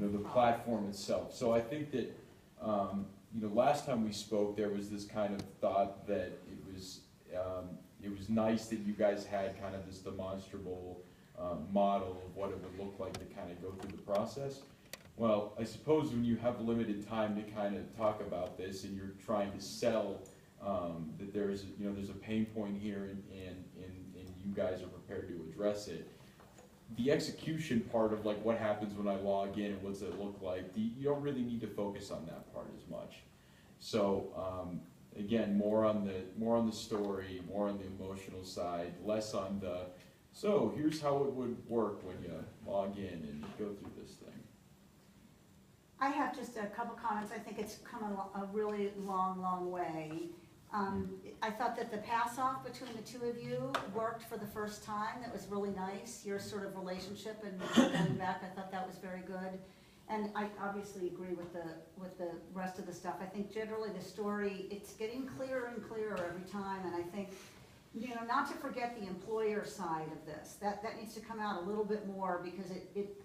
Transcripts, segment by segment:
the platform itself. So I think that, last time we spoke, there was this kind of thought that it was nice that you guys had kind of this demonstrable model of what it would look like to kind of go through the process. Well, I suppose when you have limited time to kind of talk about this and you're trying to sell that there's a pain point here and you guys are prepared to address it. The execution part of like what happens when I log in and what's it look like, you don't really need to focus on that part as much. So again, more on the story, more on the emotional side, less on the, so here's how it would work when you log in and go through this thing. I have just a couple comments. I think it's come a really long way. I thought that the pass-off between the two of you worked for the first time. That was really nice, your sort of relationship and going back. I thought that was very good. And I obviously agree with the rest of the stuff. I think generally the story, it's getting clearer and clearer every time. And I think, not to forget the employer side of this. That needs to come out a little bit more because it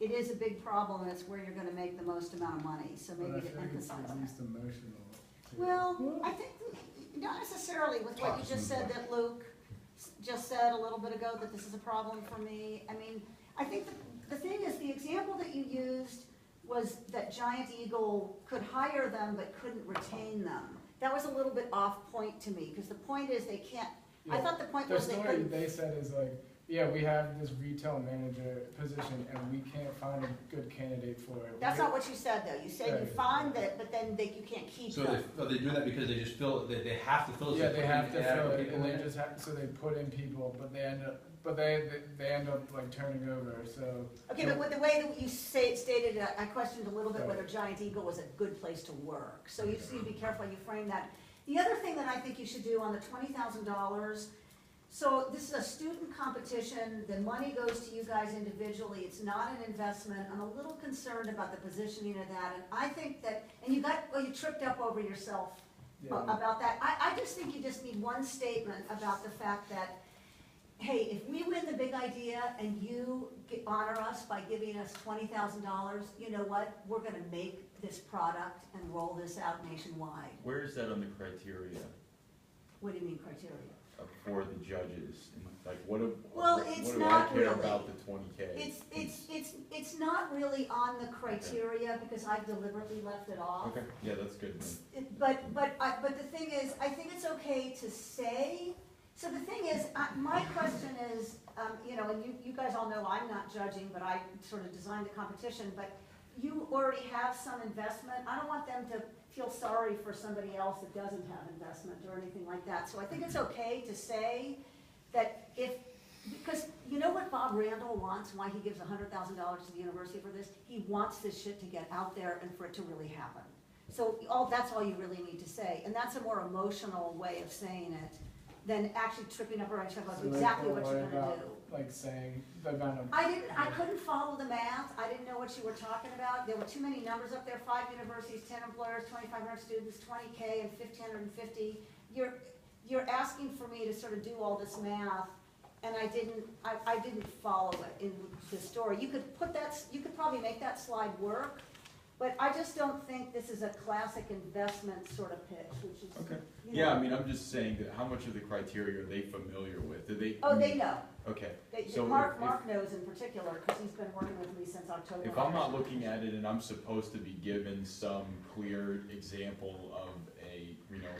is a big problem and it's where you're going to make the most amount of money. So maybe to emphasize that. At least emotional. Well, I think not necessarily with what you just said that Luke just said a little bit ago that this is a problem for me. I mean, I think the thing is the example that you used was that Giant Eagle could hire them but couldn't retain them. That was a little bit off point to me because the point is they can't. Yeah, I thought the point was they couldn't. The story they said is like, yeah, we have this retail manager position and we can't find a good candidate for it. That's not what you said though. You said you find it, but then you can't keep them. So they do that because they just fill it, they have to fill it. Yeah, they have to fill it and they just have, so they put in people, but they end up like turning over, so. Okay, but with the way that you stated it, I questioned a little bit whether Giant Eagle was a good place to work. So you just need to be careful how you frame that. The other thing that I think you should do on the $20,000, so this is a student competition, the money goes to you guys individually, it's not an investment. I'm a little concerned about the positioning of that, and I think that, and you tripped up over yourself about that. I just think you just need one statement about the fact that, hey, if we win the big idea and you honor us by giving us $20,000, you know what, we're gonna make this product and roll this out nationwide. Where is that on the criteria? What do you mean criteria? For the judges, and like what do not I care really about the 20K? It's not really on the criteria because I've deliberately left it off. Okay, yeah, that's good. But the thing is, I think it's okay to say. So the thing is, my question is, and you guys all know I'm not judging, but I sort of designed the competition. But you already have some investment. I don't want them to feel sorry for somebody else that doesn't have investment or anything like that. So I think it's okay to say that because you know what Bob Randall wants, why he gives $100,000 to the university for this? He wants this shit to get out there and for it to really happen. So that's all you really need to say. And that's a more emotional way of saying it than actually tripping up around about exactly what you're gonna do. Like saying the amount of. I couldn't follow the math. I didn't know what you were talking about. There were too many numbers up there. 5 universities, 10 employers, 2,500 students, 20K and 1,550. You're asking for me to sort of do all this math, and I didn't follow it in the story. You could probably make that slide work, but I just don't think this is a classic investment sort of pitch, which is okay. Yeah, I mean, I'm just saying that how much of the criteria are they familiar with? Do they? Oh, they know. Okay. So Mark knows in particular because he's been working with me since October. If I'm not looking at it and I'm supposed to be given some clear example of a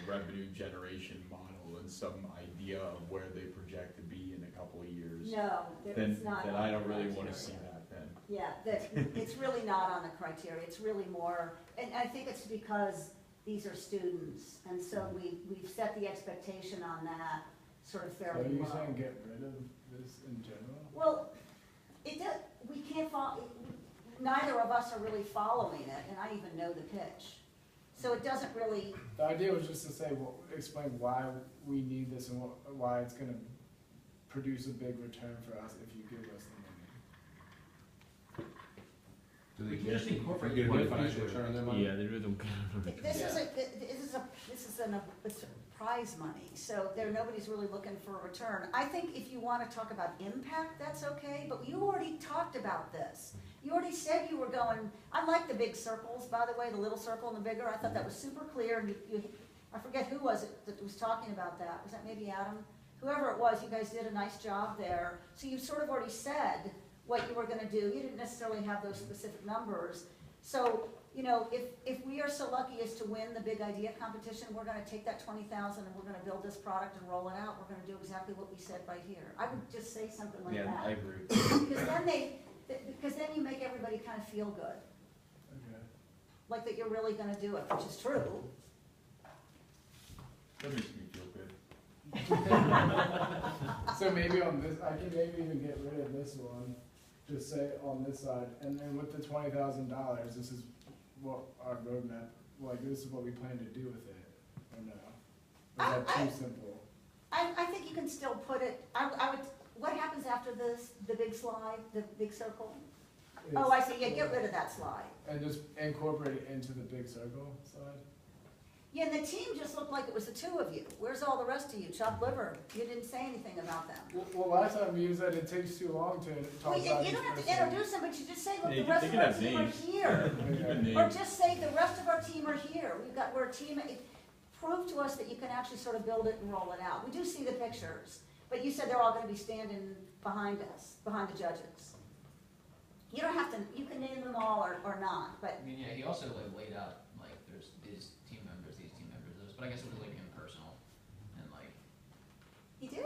revenue generation model and some idea of where they project to be in a couple of years, then I don't really want to see that then. Yeah, it's really not on the criteria. It's really more, and I think it's because these are students, and so we've set the expectation on that sort of fairly low. So are you saying get rid of this in general? Well, we can't follow, neither of us are really following it, and I even know the pitch. So it doesn't really. The idea was just to say, explain why we need this and why it's going to produce a big return for us if you give us the money. Do they just incorporate get a big financial return on their money? Yeah, they really don't get it. This is prize money, so nobody's really looking for a return. I think if you want to talk about impact, that's okay, but you already talked about this. You already said you were going, I like the big circles, by the way, the little circle and the bigger, I thought that was super clear, and I forget who was it that was talking about that, was that maybe Adam? Whoever it was, you guys did a nice job there, so you sort of already said what you were gonna do, you didn't necessarily have those specific numbers. So, you know, if we are so lucky as to win the big idea competition, we're gonna take that 20,000 and we're gonna build this product and roll it out, we're gonna do exactly what we said right here. I would just say something like Yeah, that. I agree. Because then you make everybody kind of feel good, Okay. like that you're really gonna do it, which is true. That makes me feel good. So maybe on this, I can maybe even get rid of this one, just say on this side, and then with the $20,000, this is what our roadmap, like, this is what we plan to do with it, or no? Or is that too simple? I think you can still put it, I would, what happens after this, the big slide, the big circle? Oh, I see, yeah, get rid of that slide. And just incorporate it into the big circle side? Yeah, and the team just looked like it was the two of you. Where's all the rest of you? Chopped liver. You didn't say anything about them. Well, last time you said it takes too long to talk Well, about you each don't have to person. introduce them, but you just say, look, Yeah, the rest they of can our have team names. are here. Give a Or name. just say, the rest of our team are here. We're a team. Prove to us that you can actually sort of build it and roll it out. We do see the pictures, but you said they're all gonna be standing behind us, behind the judges. You don't have to, you can name them all or not, but I mean, yeah, he also like laid out, like, there's these team members, those, but I guess it was like impersonal, and like, he did?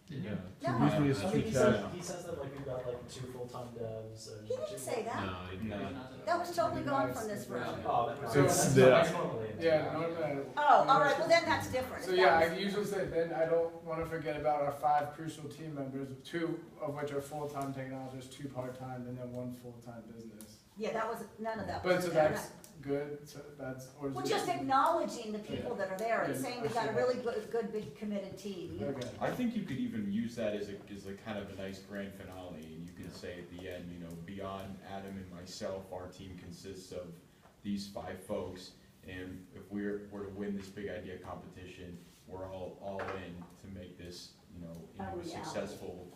didn't Yeah. you? No. Usually it's I two mean, he tabs. says that like we've got like 2 full-time devs and He didn't say that. No, it- No. That was totally gone from this room. Oh, that, So that's it's not the- like normally. Yeah, normally. Oh, all right, well then that's different. So If yeah, that I was- usually say, then I don't wanna forget about our 5 crucial team members, 2 of which are full-time technologists, 2 part-time, and then 1 full-time business. Yeah, that was, none of that But was so there. that's good, so that's, or is Well, it- just acknowledging the people that are there and Yeah, saying I we've got a see really good, big committed team. You- Okay. I think you could even use that as a kind of a nice grand finale, and you could say at the end, you know, beyond Adam and myself, our team consists of these 5 folks, and if we're to win this big idea competition, we're all in to make this, you know, A into a reality. successful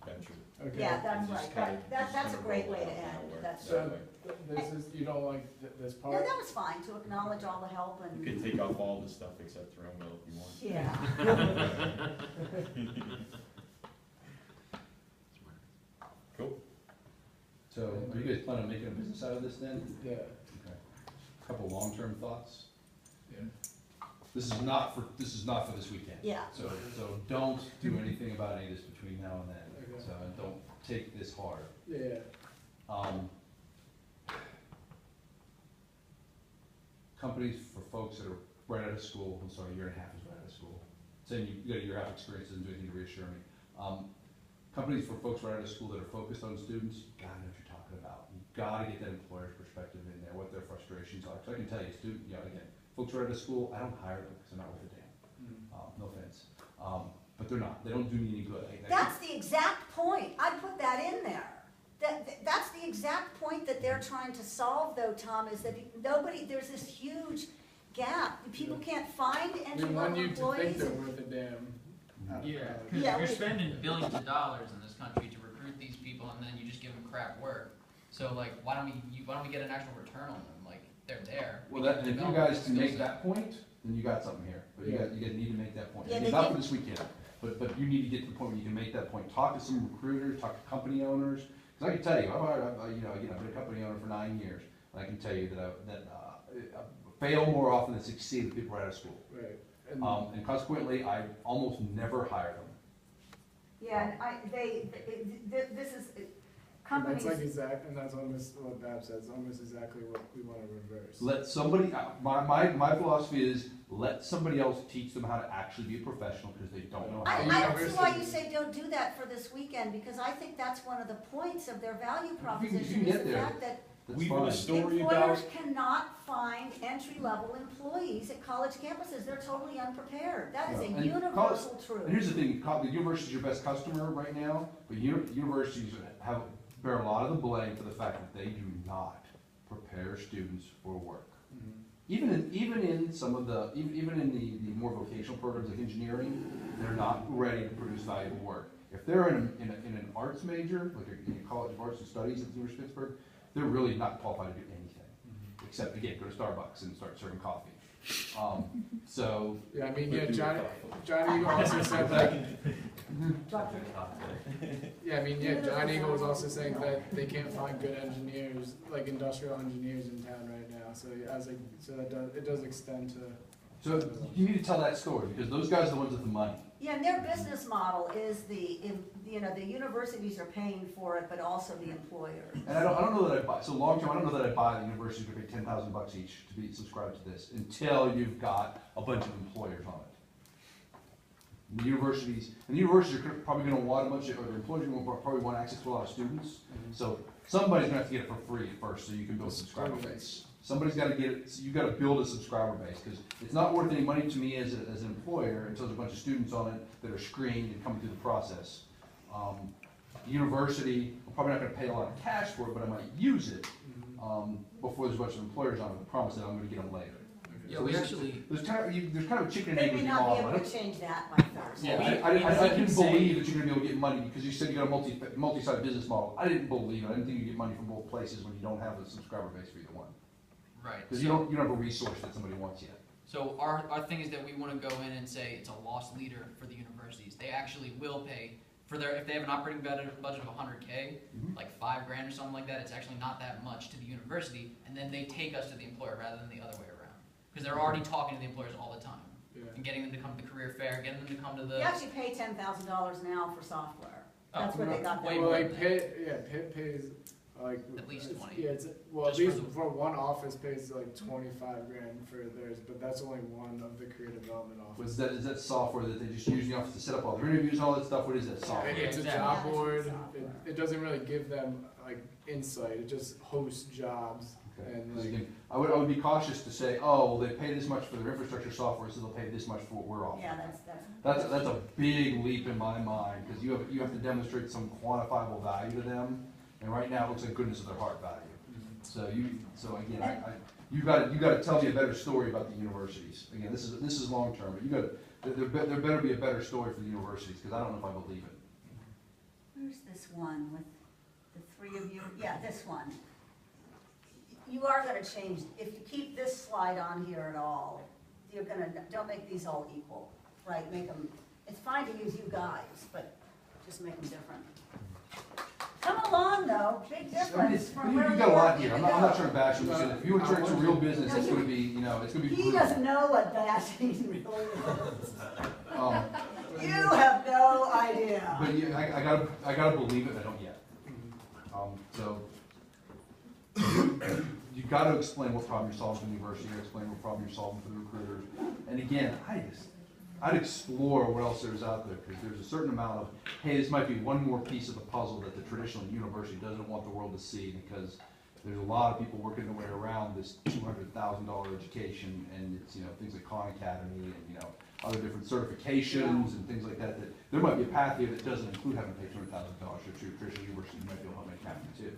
venture. Okay. Yeah, that's And just right. kinda- That's just a kinda great roll way it to out that end. way. That's, So- That way. This is, you don't like this no, part? that was fine to acknowledge all the help You and, could take off all the stuff except throw mill if you want. yeah. Cool. So, are you guys planning on making a business out of this then? Yeah. Okay. Couple long-term thoughts? Yeah. This is not for this weekend. Yeah. So don't do anything about any of this between now and then. Okay. So, and don't take this hard. Yeah. Companies for folks that are right out of school, I'm sorry, a year and a half is right out of school. Saying you got a year and a half experience doesn't do anything to reassure me. Companies for folks right out of school that are focused on students, you gotta know what you're talking about. You gotta get that employer's perspective in there, what their frustrations are. Cause I can tell you, again, folks right out of school, I don't hire them because they're not worth a damn. No offense. But they're not, they don't do me any good. That's the exact point. I put that in there. That's the exact point that they're trying to solve though, Tom, is that there's this huge gap. People can't find We entry want level you to think employees. they're worth a damn. Yeah, Yeah, because we- you're spending billions of dollars in this country to recruit these people, and then you just give them crap work. So like, why don't we get an actual return on them? Like, they're there. Well, We that, can if you develop guys the can skill make set. that point, then you got something here. But you Yeah. guys need to make that point. Yeah, And they not did. for this weekend, but you need to get to the point where you can make that point. Talk to some recruiters, talk to company owners. Because I can tell you, I've been a company owner for 9 years, and I can tell you that I fail more often than succeed with people right out of school. Right. And consequently, I almost never hire them. Yeah, and this is, And companies. that's like and that's almost what Bab says, almost exactly what we wanna reverse. Let somebody, my philosophy is, let somebody else teach them how to actually be a professional, because they don't know how. I don't see why you say don't do that for this weekend, because I think that's one of the points of their value proposition, can is get the there. fact that That's We have a fine. story about, employers cannot find entry-level employees at college campuses. They're totally unprepared. That is a Yeah, and universal And truth. here's the thing, the university is your best customer right now, but universities bear a lot of the blame for the fact that they do not prepare students for work. Mhm. Even in some of even in the more vocational programs like engineering, they're not ready to produce valuable work. If they're in an arts major, like a College of Arts and Studies at the University of Pittsburgh, they're really not qualified to do anything, except, again, go to Starbucks and start serving coffee. So, Yeah, I mean, yeah, John Eagle also said like, yeah, I mean, yeah, John Eagle was also saying that they can't find good engineers, like industrial engineers in town right now, so yeah, I was like, so it does extend to. so you need to tell that story, because those guys are the ones with the money. Yeah, and their business model is the universities are paying for it, but also the employers. And I don't know that I buy, so long term, I don't know that I buy the university to pay $10,000 each to be subscribed to this, until you've got a bunch of employers on it. The universities are probably gonna want a bunch of, or the employers are gonna probably want access to a lot of students. So somebody's gonna have to get it for free at first, so you can build a subscriber base. Somebody's gotta get it, so you gotta build a subscriber base, because it's not worth any money to me as an employer until there's a bunch of students on it that are screened and coming through the process. The university, I'm probably not gonna pay a lot of cash for it, but I might use it, before there's a bunch of employers on it, with the promise that I'm gonna get them later. Yeah, So we there's- actually, There's kind of a chicken and They egg may with the not be model. I able don't- to change that by Thursday. Yeah, I we didn't can say- believe that you're gonna be able to get money, because you said you got a multi-site business model. I didn't believe it. I didn't think you get money from both places when you don't have a subscriber base for either one. right. Because you don't have a resource that somebody wants yet. So our thing is that we wanna go in and say it's a loss leader for the universities. They actually will pay for their, if they have an operating budget of 100K, Mhm. like $5,000 or something like that, it's actually not that much to the university, and then they take us to the employer rather than the other way around. Because they're already talking to the employers all the time, Yeah. and getting them to come to the career fair, getting them to come to the. You actually pay $10,000 now for software. That's Oh, where they got way that. Well, more like than Pitt pays like. At least 20. Yeah, well, at Just for least the- for one office pays like 25 grand for theirs, but that's only one of the career development offices. Is that software that they just use in the office to set up all their interviews and all that stuff? What is that software? It's a exactly. job Yeah, board, it's software. it doesn't really give them like insight, it just hosts jobs Okay. and 'Cause like. again, I would be cautious to say, oh, well, they pay this much for their infrastructure software, so they'll pay this much for what we're offering. Yeah, that's. That's a big leap in my mind, because you have to demonstrate some quantifiable value to them, and right now it looks like goodness of their heart value. So again, you gotta tell me a better story about the universities. Again, this is long term, but there better be a better story for the universities, because I don't know if I believe it. Where's this one with the three of you? Yeah, this one. You are gonna change, if you keep this slide on here at all, don't make these all equal, right? Make them, it's fine to use you guys, but just make them different. Come along though, big difference from where You we got a lot were here, I'm years not ago. trying to bash them, listen, if you were turning to real business, it's gonna be, it's gonna be He brutal. doesn't know what bashing really is. Um, You have no idea. But I gotta believe it, I don't yet. So, you gotta explain what problem you're solving for the university, you gotta explain what problem you're solving for the recruiters. And again, I'd explore what else there's out there, because there's a certain amount of, hey, this might be one more piece of the puzzle that the traditional university doesn't want the world to see, because there's a lot of people working their way around this $200,000 education, and it's, things like Khan Academy, and, other different certifications and things like that, that there might be a path here that doesn't include having to pay $200,000 to a traditional university. You might be able to help an academy too.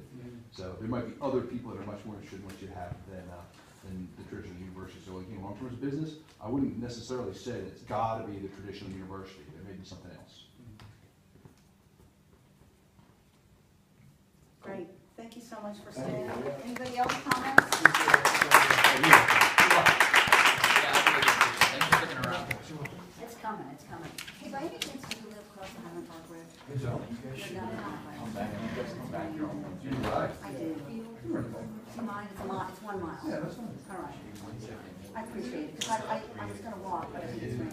So there might be other people that are much more interested in what you have than the traditional university. So again, long-term as a business, I wouldn't necessarily say that it's gotta be the traditional university. There may be something else. Great, thank you so much for Thank staying. you. Anybody else comments? Thanks for sticking around. It's coming, it's coming. Hey, by any chance, do you live close to Highland Park Bridge? Good job. You're down in Highland. Come back, you guys come back, you're on. I do. Do you mind? It's a mile, it's 1 mile. Yeah, that's fine. All right. I appreciate it, because I was gonna walk, but it's raining.